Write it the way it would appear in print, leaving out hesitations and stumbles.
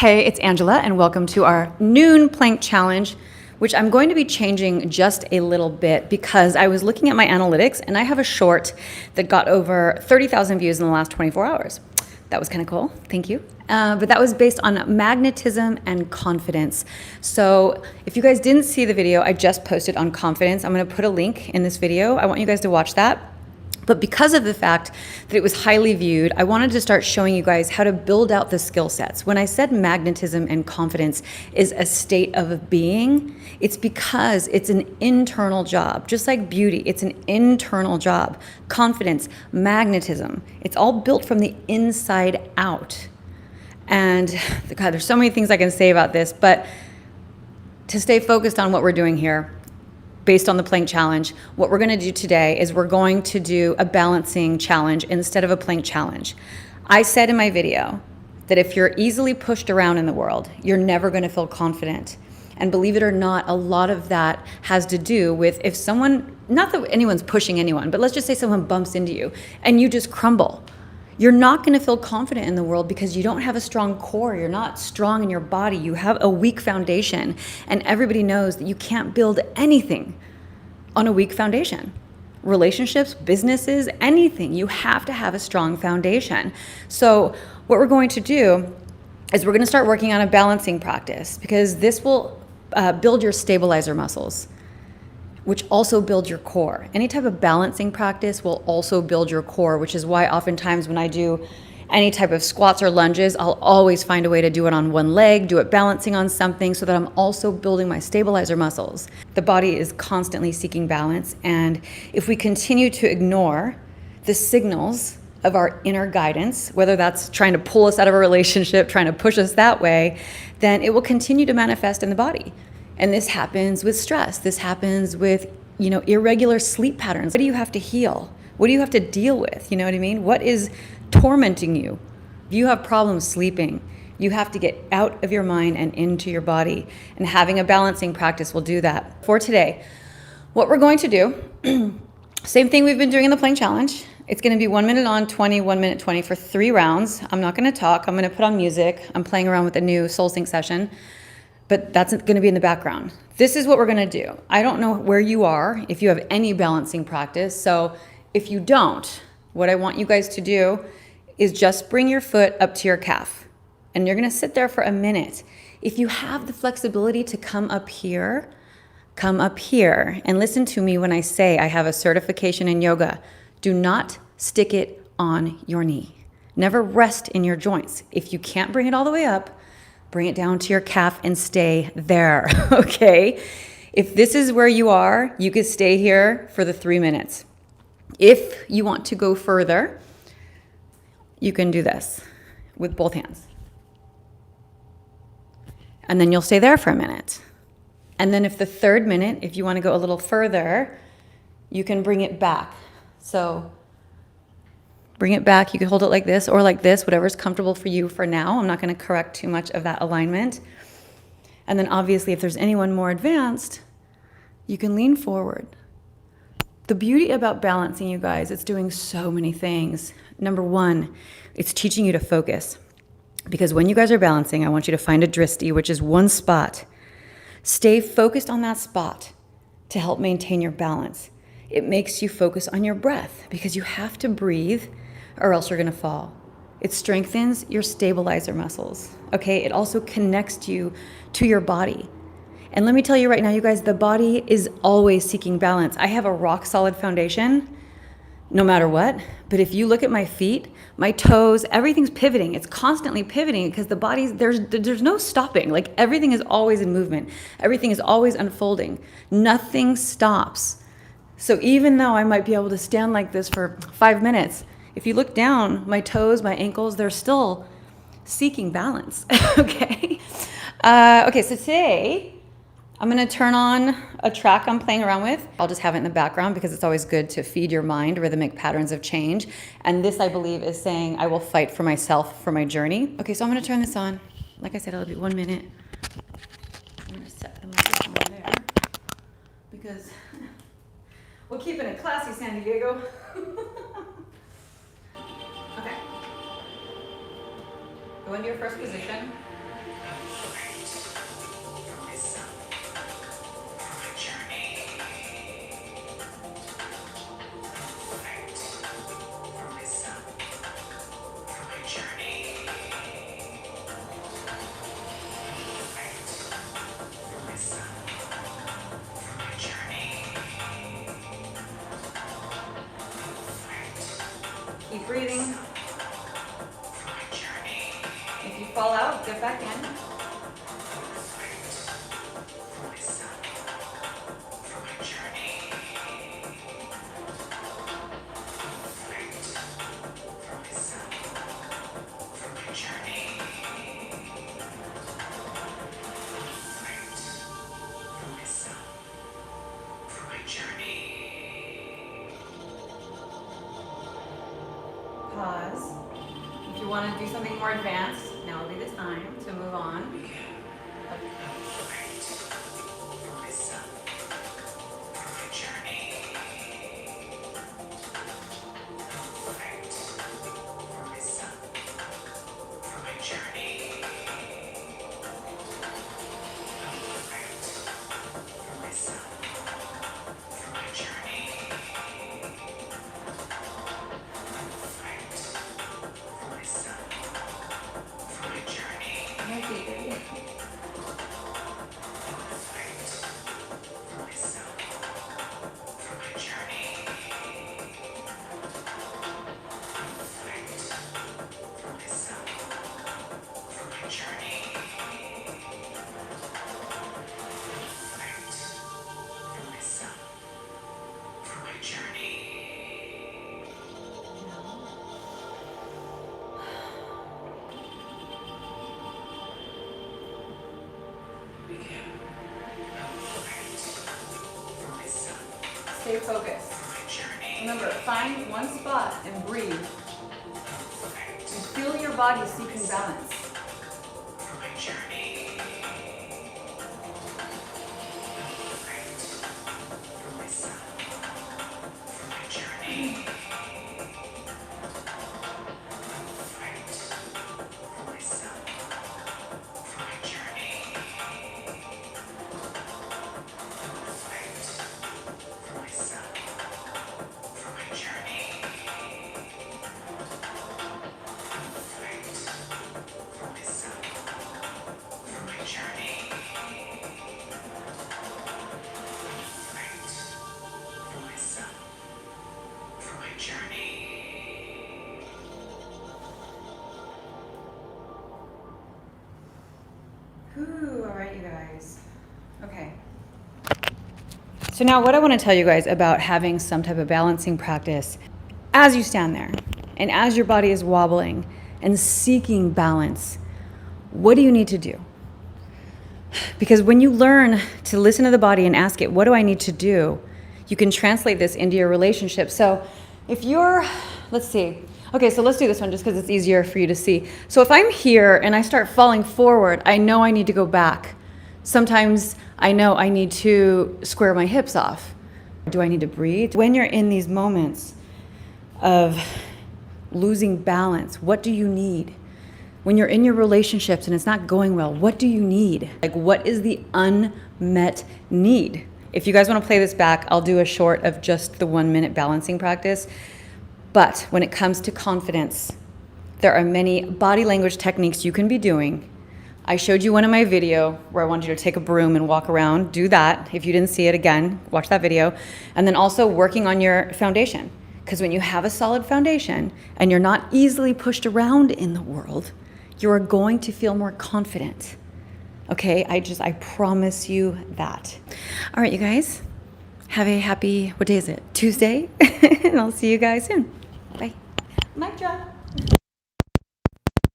Hey, it's Angela, and welcome to our noon plank challenge, which I'm going to be changing just a little bit because I was looking at my analytics and I have a short that got over 30,000 views in the last 24 hours. That was kind of cool. Thank you. But that was based on magnetism and confidence. So if you guys didn't see the video I just posted on confidence, I'm going to put a link in this video. I want you guys to watch that. But because of the fact that it was highly viewed, I wanted to start showing you guys how to build out the skill sets. When I said magnetism and confidence is a state of being, it's because it's an internal job. Just like beauty, it's an internal job. Confidence, magnetism, it's all built from the inside out. And God, there's so many things I can say about this, but to stay focused on what we're doing here, based on the plank challenge, what we're gonna do today is we're going to do a balancing challenge instead of a plank challenge. I said in my video that if you're easily pushed around in the world, you're never gonna feel confident. And believe it or not, a lot of that has to do with if someone, not that anyone's pushing anyone, but let's just say someone bumps into you and you just crumble. You're not gonna feel confident in the world because you don't have a strong core. You're not strong in your body. You have a weak foundation. And everybody knows that you can't build anything on a weak foundation. Relationships, businesses, anything. You have to have a strong foundation. So what we're going to do is we're gonna start working on a balancing practice because this will build your stabilizer muscles, which also build your core. Any type of balancing practice will also build your core, which is why oftentimes when I do any type of squats or lunges, I'll always find a way to do it on one leg, do it balancing on something so that I'm also building my stabilizer muscles. The body is constantly seeking balance, and if we continue to ignore the signals of our inner guidance, whether that's trying to pull us out of a relationship, trying to push us that way, then it will continue to manifest in the body. And this happens with stress. This happens with, irregular sleep patterns. What do you have to heal? What do you have to deal with? You know what I mean? What is tormenting you? If you have problems sleeping, you have to get out of your mind and into your body. And having a balancing practice will do that. For today, what we're going to do, same thing we've been doing in the plank challenge. It's going to be 1 minute on, 20, 1 minute 20 for 3 rounds. I'm not going to talk. I'm going to put on music. I'm playing around with a new soul sync session, but that's going to be in the background. This is what we're going to do. I don't know where you are, if you have any balancing practice. So if you don't, what I want you guys to do is just bring your foot up to your calf. And you're going to sit there for a minute. If you have the flexibility to come up here and listen to me when I say I have a certification in yoga. Do not stick it on your knee. Never rest in your joints. If you can't bring it all the way up, bring it down to your calf and stay there, okay? If this is where you are, you could stay here for the 3 minutes. If you want to go further, you can do this with both hands. And then you'll stay there for a minute. And then if the 3rd minute, if you want to go a little further, you can bring it back. So bring it back. You can hold it like this or like this, whatever's comfortable for you for now. I'm not going to correct too much of that alignment. And then obviously if there's anyone more advanced, you can lean forward. The beauty about balancing, you guys, it's doing so many things. Number 1, it's teaching you to focus. Because when you guys are balancing, I want you to find a drishti, which is one spot. Stay focused on that spot to help maintain your balance. It makes you focus on your breath because you have to breathe or else you're gonna fall. It strengthens your stabilizer muscles, okay? It also connects you to your body. And let me tell you right now, you guys, the body is always seeking balance. I have a rock solid foundation, no matter what. But if you look at my feet, my toes, everything's pivoting. It's constantly pivoting because the body's, there's no stopping. Like everything is always in movement. Everything is always unfolding. Nothing stops. So even though I might be able to stand like this for 5 minutes, if you look down, my toes, my ankles, they're still seeking balance, okay? Okay, so today, I'm gonna turn on a track I'm playing around with. I'll just have it in the background because it's always good to feed your mind rhythmic patterns of change. And this, I believe, is saying I will fight for myself for my journey. Okay, so I'm gonna turn this on. Like I said, it'll be 1 minute. I'm gonna set the microphone there because we're keeping it classy, San Diego. Okay. Go into your first position. back in. Pause. If you want to do something more advanced, now will be the time to move on. Stay focused. Remember, find one spot and breathe. And feel your body seeking balance. Ooh, all right, you guys. Okay. So now what I want to tell you guys about having some type of balancing practice as you stand there and as your body is wobbling and seeking balance, what do you need to do? Because when you learn to listen to the body and ask it, what do I need to do? You can translate this into your relationship. So if you're, let's see. Okay, so let's do this one just because it's easier for you to see. So if I'm here and I start falling forward, I know I need to go back. Sometimes I know I need to square my hips off. Do I need to breathe? When you're in these moments of losing balance, what do you need? When you're in your relationships and it's not going well, what do you need? Like, what is the unmet need? If you guys want to play this back, I'll do a short of just the 1 minute balancing practice. But when it comes to confidence, there are many body language techniques you can be doing. I showed you one in my video where I wanted you to take a broom and walk around. Do that. If you didn't see it, again, watch that video. And then also working on your foundation. Because when you have a solid foundation and you're not easily pushed around in the world, you are going to feel more confident. Okay, I promise you that. All right, you guys, have a happy, what day is it? Tuesday? And I'll see you guys soon. Bye. Mic drop.